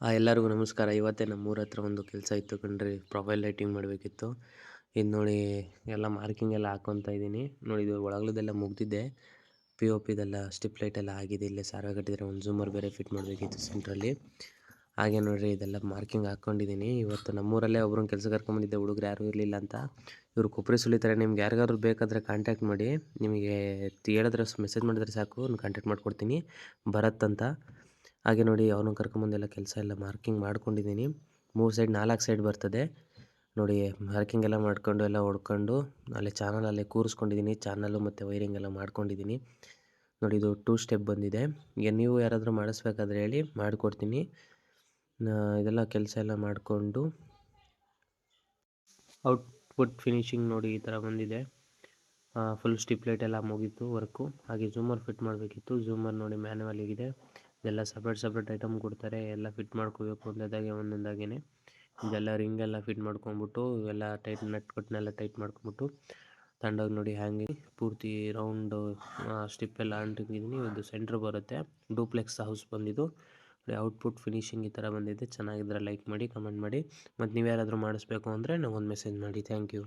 ಎಲ್ಲರಿಗೂ ನಮಸ್ಕಾರ. ಇವತ್ತೇ ನಮ್ಮೂರ ಹತ್ರ ಒಂದು ಕೆಲಸ ಇತ್ತು ಕಣ್ರಿ. ಪ್ರೊಫೈಲ್ ಲೈಟಿಂಗ್ ಮಾಡಬೇಕಿತ್ತು. ಇದು ನೋಡಿ, ಎಲ್ಲ ಮಾರ್ಕಿಂಗ್ ಎಲ್ಲ ಹಾಕ್ಕೊತಾ ಇದ್ದೀನಿ. ನೋಡಿ, ಇದು ಒಳಗಡೆದೆಲ್ಲ ಮುಗ್ದಿದೆ. ಪಿ ಒ ಪಿದೆಲ್ಲ ಸ್ಟಿಪ್ ಲೈಟ್ ಎಲ್ಲ ಆಗಿದೆ. ಇಲ್ಲೇ ಸಾರ ಕಟ್ಟಿದರೆ ಒಂದು ಝೂಮರ್ ಬೇರೆ ಫಿಟ್ ಮಾಡಬೇಕಿತ್ತು ಸೆಂಟ್ರಲ್ಲಿ. ಹಾಗೆ ನೋಡಿರಿ, ಇದೆಲ್ಲ ಮಾರ್ಕಿಂಗ್ ಹಾಕ್ಕೊಂಡಿದ್ದೀನಿ. ಇವತ್ತು ನಮ್ಮೂರಲ್ಲೇ ಒಬ್ರನ್ನ ಕೆಲಸ ಕರ್ಕೊಂಬಂದಿದ್ದೆ, ಹುಡುಗರು ಯಾರೂ ಇರಲಿಲ್ಲ ಅಂತ. ಇವರು ಕೊಬ್ಬರಿ ಸುಲಿತಾರೆ. ನಿಮ್ಗೆ ಯಾರಿಗಾದ್ರು ಬೇಕಾದರೆ ಕಾಂಟ್ಯಾಕ್ಟ್ ಮಾಡಿ. ನಿಮಗೆ ಹೇಳಿದ್ರೆ ಮೆಸೇಜ್ ಮಾಡಿದ್ರೆ ಸಾಕು, ನಾನು ಕಾಂಟ್ಯಾಕ್ಟ್ ಮಾಡ್ಕೊಡ್ತೀನಿ, ಭರತ್ ಅಂತ. ಹಾಗೆ ನೋಡಿ, ಅವನು ಕರ್ಕೊಂಬಂದೆಲ್ಲ ಕೆಲಸ ಎಲ್ಲ ಮಾರ್ಕಿಂಗ್ ಮಾಡ್ಕೊಂಡಿದ್ದೀನಿ. 3 ಸೈಡ್ 4 ಸೈಡ್ ಬರ್ತದೆ ನೋಡಿ. ಮಾರ್ಕಿಂಗ್ ಎಲ್ಲ ಮಾಡ್ಕೊಂಡು ಎಲ್ಲ ಹೊಡ್ಕೊಂಡು ಅಲ್ಲೇ ಚಾನಲಲ್ಲೇ ಕೂರಿಸ್ಕೊಂಡಿದ್ದೀನಿ. ಚಾನಲ್ಲು ಮತ್ತು ವೈರಿಂಗ್ ಎಲ್ಲ ಮಾಡ್ಕೊಂಡಿದ್ದೀನಿ ನೋಡಿ. ಇದು 2 ಸ್ಟೆಪ್ ಬಂದಿದೆ. ಈಗ ನೀವು ಯಾರಾದರೂ ಮಾಡಿಸ್ಬೇಕಾದ್ರೆ ಹೇಳಿ, ಮಾಡಿಕೊಡ್ತೀನಿ. ಇದೆಲ್ಲ ಕೆಲಸ ಎಲ್ಲ ಮಾಡಿಕೊಂಡು ಔಟ್ಪುಟ್ ಫಿನಿಶಿಂಗ್ ನೋಡಿ ಈ ಥರ ಬಂದಿದೆ. ಫುಲ್ ಸ್ಟಿಪ್ ಲೈಟ್ ಎಲ್ಲ ಮುಗೀತು ವರ್ಕು. ಹಾಗೆ ಝೂಮರ್ ಫಿಟ್ ಮಾಡಬೇಕಿತ್ತು. ಝೂಮರ್ ನೋಡಿ ಮ್ಯಾನುವಲ್ ಇದೆ. ಇದೆಲ್ಲ ಸಪ್ರೇಟ್ ಐಟಮ್ ಕೊಡ್ತಾರೆ. ಎಲ್ಲ ಫಿಟ್ ಮಾಡ್ಕೋಬೇಕು ಒಂದೊಂದಾಗೇ. ಇದೆಲ್ಲ ರಿಂಗೆಲ್ಲ ಫಿಟ್ ಮಾಡ್ಕೊಂಬಿಟ್ಟು ಎಲ್ಲ ಟೈಟ್ ನಟ್ನೆಲ್ಲ ಟೈಟ್ ಮಾಡ್ಕೊಂಬಿಟ್ಟು ತಗೊಂಡೋಗಿ ನೋಡಿ ಹ್ಯಾಂಗೆ ಪೂರ್ತಿ ರೌಂಡು ಸ್ಟಿಪ್ ಎಲ್ಲ ಅಂಟಿದ್ದೀನಿ. ಇದು ಸೆಂಟ್ರ್ ಬರುತ್ತೆ. ಡೂಪ್ಲೆಕ್ಸ್ ಹೌಸ್ ಬಂದಿದ್ದು. ಔಟ್ಪುಟ್ ಫಿನಿಶಿಂಗ್ ಈ ಥರ ಬಂದಿದೆ. ಚೆನ್ನಾಗಿದ್ದರೆ ಲೈಕ್ ಮಾಡಿ, ಕಮೆಂಟ್ ಮಾಡಿ. ಮತ್ತು ನೀವು ಯಾರಾದರೂ ಮಾಡಿಸ್ಬೇಕು ಅಂದರೆ ನನಗೊಂದು ಮೆಸೇಜ್ ಮಾಡಿ. Thank you.